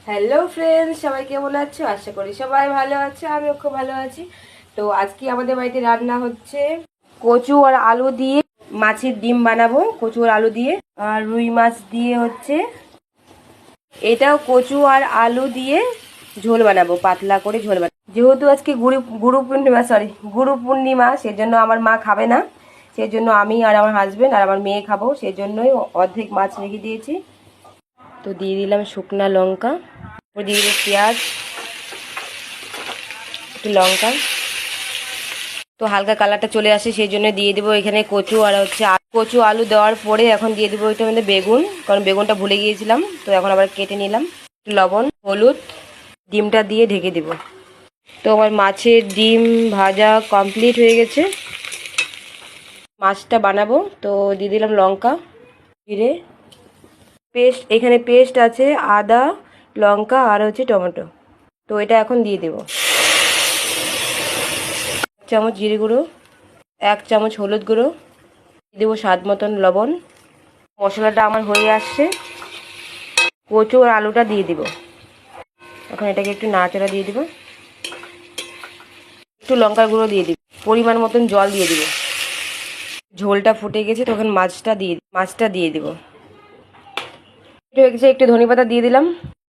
Hello friends, সবাই কেমন আছো? আশা করি সবাই ভালো আছে, আমিও খুব ভালো আছি। তো আজকে আমাদের বাড়িতে রান্না হচ্ছে কচু আর আলু দিয়ে মাছের ডিম বানাবো। কচু আর আলু দিয়ে আর রুই মাছ দিয়ে হচ্ছে এটাও কচু আর আলু দিয়ে ঝোল বানাবো, পাতলা করে ঝোল বানাবো। যেহেতু আজকে গুরু পূর্ণিমা, সেজন্য আমার মা খাবে না, সেজন্য আমি আর আমার হাজবেন্ড আর আমার মেয়ে খাবো। সেজন্যই অর্ধেক মাছ রেখে দিয়েছি। তো দিয়ে দিলাম শুকনা লঙ্কা, দিয়ে দেবো পেঁয়াজ, একটু লঙ্কা। তো হালকা কালারটা চলে আসে, সেই জন্য দিয়ে দেবো এখানে কচু আর হচ্ছে কচু আলু দেওয়ার পরে এখন দিয়ে দেবো এটা মধ্যে বেগুন, কারণ বেগুনটা ভুলে গিয়েছিলাম, তো এখন আবার কেটে নিলাম। লবণ, হলুদ, ডিমটা দিয়ে ঢেকে দেবো। তো আমার মাছের ডিম ভাজা কমপ্লিট হয়ে গেছে। মাছটা বানাবো, তো দিয়ে দিলাম লঙ্কা, জিরে পেস্ট, এখানে পেস্ট আছে আদা, লঙ্কা আর হচ্ছে টমেটো। তো এটা এখন দিয়ে দেবো। 1 চামচ জিরে গুঁড়ো, 1 চামচ হলুদ গুঁড়ো, দিয়ে দেবো স্বাদ মতন লবণ। মশলাটা আমার হয়ে আসছে, কচু আর আলুটা দিয়ে দিব। এখন এটাকে একটু নাড়াচাড়া দিয়ে দিব, একটু লঙ্কার গুঁড়ো দিয়ে দিব, পরিমাণ মতন জল দিয়ে দিব। ঝোলটা ফুটে গেছে, তখন মাছটা দিয়ে দিব। হয়ে গেছে, একটু ধনেপাতা দিয়ে দিলাম।